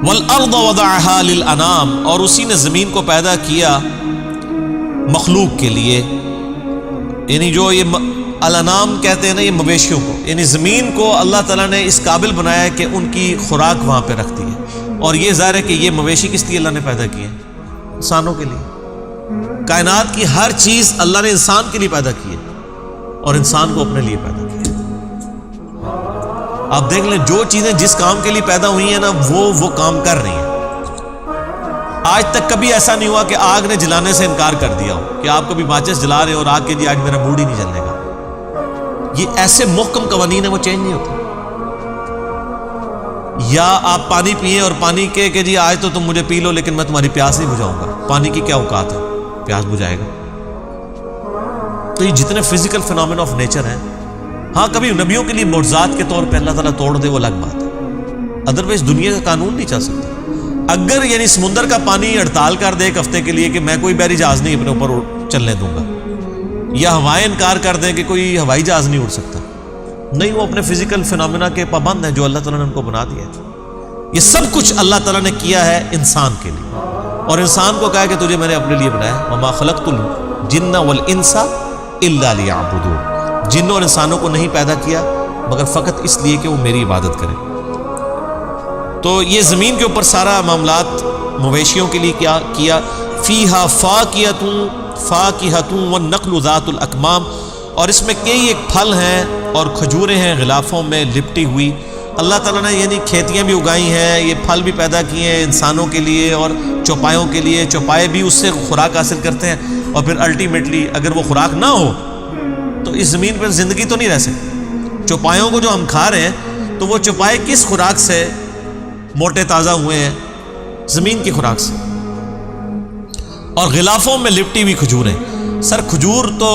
والارض وضعها للانام، اور اسی نے زمین کو پیدا کیا مخلوق کے لیے، یعنی جو یہ الانام کہتے ہیں نا، یہ مویشیوں کو، یعنی زمین کو اللہ تعالیٰ نے اس قابل بنایا ہے کہ ان کی خوراک وہاں پہ رکھتی ہے. اور یہ ظاہر ہے کہ یہ مویشی کس لیے اللہ نے پیدا کیے؟ انسانوں کے لیے. کائنات کی ہر چیز اللہ نے انسان کے لیے پیدا کی ہے اور انسان کو اپنے لیے پیدا کیا. آپ دیکھ لیں جو چیزیں جس کام کے لیے پیدا ہوئی ہیں نا، وہ کام کر رہی ہیں. آج تک کبھی ایسا نہیں ہوا کہ آگ نے جلانے سے انکار کر دیا ہو، کہ آپ کبھی ماچس جلا رہے ہو اور آگ کے جی آج میرا موڈ ہی نہیں جلنے کا. یہ ایسے محکم قوانین ہیں، وہ چینج نہیں ہوتے. یا آپ پانی پئیں اور پانی کے کہ جی آج تو تم مجھے پی لو لیکن میں تمہاری پیاس نہیں بجھاؤں گا. پانی کی کیا اوقات ہے پیاس بجھائے گا؟ تو یہ جتنے فزیکل فینومین آف نیچر ہیں، ہاں کبھی نبیوں کے لیے معجزات کے طور پہ اللہ تعالیٰ توڑ دے وہ الگ بات ہے، ادروائز دنیا کا قانون نہیں چل سکتا. اگر یعنی سمندر کا پانی ہڑتال کر دے ایک ہفتے کے لیے کہ میں کوئی بحری جہاز نہیں اپنے اوپر چلنے دوں گا، یا ہوائیں انکار کر دیں کہ کوئی ہوائی جہاز نہیں اڑ سکتا، نہیں، وہ اپنے فزیکل فینومینا کے پابند ہیں جو اللہ تعالیٰ نے ان کو بنا دیا ہے. یہ سب کچھ اللہ تعالیٰ نے کیا ہے انسان کے لیے، اور انسان کو کہا کہ تجھے میں نے اپنے لیے بنایا. وما خلقت الجن والانس الا لیعبدون. جنوں اور انسانوں کو نہیں پیدا کیا مگر فقط اس لیے کہ وہ میری عبادت کریں. تو یہ زمین کے اوپر سارا معاملات مویشیوں کے لیے کیا کیا. فیہا فاکہۃ والنخل ذات الاکمام، اور اس میں کئی ایک پھل ہیں اور کھجوریں ہیں غلافوں میں لپٹی ہوئی. اللہ تعالیٰ نے یعنی کھیتیاں بھی اگائی ہیں، یہ پھل بھی پیدا کیے ہیں انسانوں کے لیے اور چوپایوں کے لیے. چوپائے بھی اس سے خوراک حاصل کرتے ہیں، اور پھر الٹیمیٹلی اگر وہ خوراک نہ ہو تو اس زمین پر زندگی تو نہیں رہ سکتی. چوپایوں کو جو ہم کھا رہے ہیں تو وہ چوپائے کس خوراک سے موٹے تازہ ہوئے ہیں؟ زمین کی خوراک سے. اور غلافوں میں لپٹی ہوئی کھجوریں. سر کھجور تو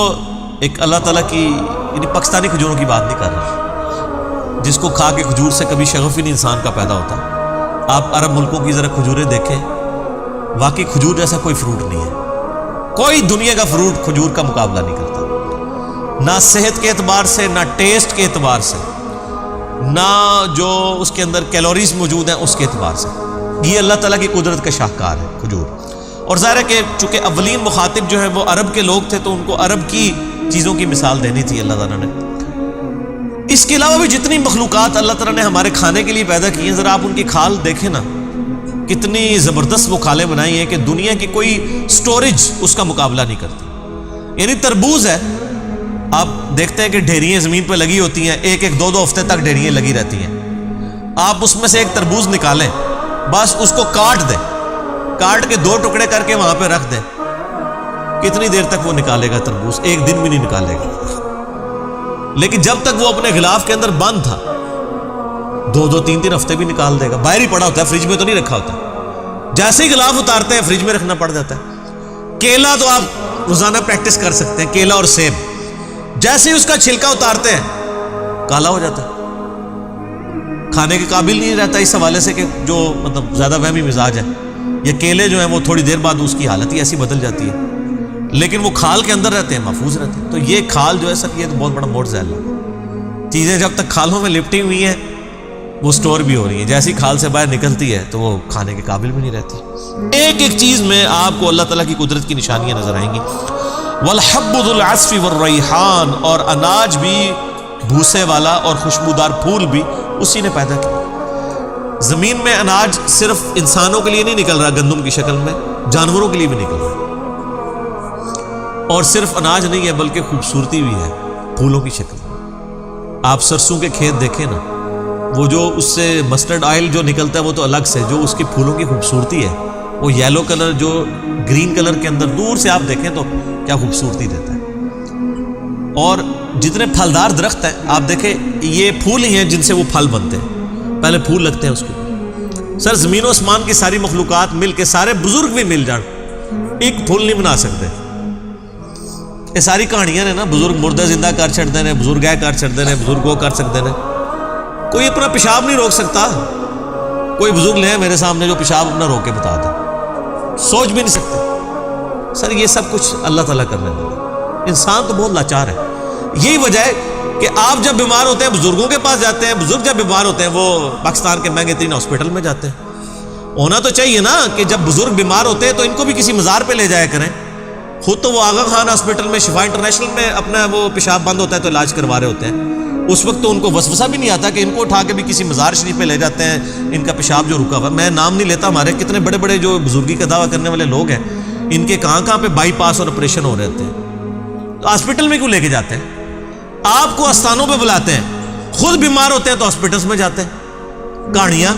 ایک اللہ تعالیٰ کی، یعنی پاکستانی کھجوروں کی بات نہیں کر رہا، جس کو کھا کے کھجور سے کبھی شغف ہی نہیں انسان کا پیدا ہوتا. آپ عرب ملکوں کی ذرا کھجوریں دیکھیں، واقعی کھجور جیسا کوئی فروٹ نہیں ہے. کوئی دنیا کا فروٹ کھجور کا مقابلہ نہیں کرتا، نہ صحت کے اعتبار سے، نہ ٹیسٹ کے اعتبار سے، نہ جو اس کے اندر کیلوریز موجود ہیں اس کے اعتبار سے. یہ اللہ تعالیٰ کی قدرت کا شاہکار ہے کھجور. اور ظاہر ہے کہ چونکہ اولین مخاطب جو ہیں وہ عرب کے لوگ تھے تو ان کو عرب کی چیزوں کی مثال دینی تھی اللہ تعالیٰ نے. اس کے علاوہ بھی جتنی مخلوقات اللہ تعالیٰ نے ہمارے کھانے کے لیے پیدا کی ہیں، ذرا آپ ان کی کھال دیکھیں نا، کتنی زبردست وہ کھالیں بنائی ہیں کہ دنیا کی کوئی سٹوریج اس کا مقابلہ نہیں کرتی. یعنی تربوز ہے، آپ دیکھتے ہیں کہ ڈھیریاں زمین پہ لگی ہوتی ہیں، ایک ایک دو دو ہفتے تک ڈھیریاں لگی رہتی ہیں. آپ اس میں سے ایک تربوز نکالیں، بس اس کو کاٹ دیں، کاٹ کے دو ٹکڑے کر کے وہاں پہ رکھ دیں، کتنی دیر تک وہ نکالے گا تربوز؟ ایک دن بھی نہیں نکالے گا. لیکن جب تک وہ اپنے غلاف کے اندر بند تھا، دو دو تین تین ہفتے بھی نکال دے گا. باہر ہی پڑا ہوتا ہے، فریج میں تو نہیں رکھا ہوتا. جیسے ہی غلاف اتارتے ہیں فریج میں رکھنا پڑ جاتا ہے. کیلا تو آپ روزانہ پریکٹس کر سکتے ہیں، کیلا اور سیب، جیسے ہی اس کا چھلکا اتارتے ہیں کالا ہو جاتا ہے، کھانے کے قابل نہیں رہتا. اس حوالے سے کہ جو مطلب زیادہ وہمی مزاج ہے، یہ کیلے جو ہیں وہ تھوڑی دیر بعد اس کی حالت ہی ایسی بدل جاتی ہے، لیکن وہ کھال کے اندر رہتے ہیں، محفوظ رہتے ہیں. تو یہ کھال جو ہے سر، یہ تو بہت بڑا معجزہ ہے. چیزیں جب تک کھالوں میں لپٹی ہوئی ہیں وہ سٹور بھی ہو رہی ہیں، جیسی کھال سے باہر نکلتی ہے تو وہ کھانے کے قابل بھی نہیں رہتی. ایک ایک چیز میں آپ کو اللہ تعالیٰ کی قدرت کی نشانیاں نظر آئیں گی. والحب ذو العصف والریحان، اور اناج بھی بھوسے والا اور خوشبودار پھول بھی اسی نے پیدا کیا. زمین میں اناج صرف انسانوں کے لیے نہیں نکل رہا گندم کی شکل میں، جانوروں کے لیے بھی نکل رہا ہے. اور صرف اناج نہیں ہے بلکہ خوبصورتی بھی ہے پھولوں کی شکل میں. آپ سرسوں کے کھیت دیکھیں نا، وہ جو اس سے مسٹرڈ آئل جو نکلتا ہے وہ تو الگ سے، جو اس کی پھولوں کی خوبصورتی ہے، وہ یلو کلر جو گرین کلر کے اندر دور سے آپ دیکھیں تو کیا خوبصورتی دیتا ہے. اور جتنے پھلدار درخت ہیں آپ دیکھیں، یہ پھول ہی ہیں جن سے وہ پھل بنتے ہیں، پہلے پھول لگتے ہیں اس کو. سر زمین و آسمان کی ساری مخلوقات مل کے، سارے بزرگ بھی مل جان، ایک پھول نہیں بنا سکتے. یہ ساری کہانیاں نے نا، بزرگ مردہ زندہ کر چھڑتے ہیں، بزرگ ہے کر چھڑتے ہیں، بزرگ وہ کر سکتے ہیں. کوئی اپنا پیشاب نہیں روک سکتا. کوئی بزرگ لے میرے سامنے جو پیشاب اپنا روک کے بتا دے، سوچ بھی نہیں سکتے. سر یہ سب کچھ اللہ تعالیٰ کرنے والا. انسان تو بہت لاچار ہے. یہی وجہ ہے کہ آپ جب بیمار ہوتے ہیں بزرگوں کے پاس جاتے ہیں، بزرگ جب بیمار ہوتے ہیں وہ پاکستان کے مہنگے ترین ہاسپٹل میں جاتے ہیں. ہونا تو چاہیے نا کہ جب بزرگ بیمار ہوتے ہیں تو ان کو بھی کسی مزار پہ لے جایا کریں. خود تو وہ آغا خان ہاسپٹل میں، شفا انٹرنیشنل میں اپنا وہ پیشاب بند ہوتا ہے تو علاج کروا رہے ہوتے ہیں. اس وقت تو ان کو وسوسہ بھی نہیں آتا کہ ان کو اٹھا کے بھی کسی مزار شریف پہ لے جاتے ہیں، ان کا پیشاب جو رکا ہوا. میں نام نہیں لیتا، ہمارے کتنے بڑے بڑے جو بزرگی کا دعویٰ کرنے والے لوگ ہیں، ان کے کہاں پہ بائی پاس اور آپریشن ہو رہے ہوتے ہیں. تو ہاسپٹل میں کیوں لے کے جاتے ہیں؟ آپ کو استانوں پہ بلاتے ہیں، خود بیمار ہوتے ہیں تو ہاسپٹلس میں جاتے ہیں. کہانیاں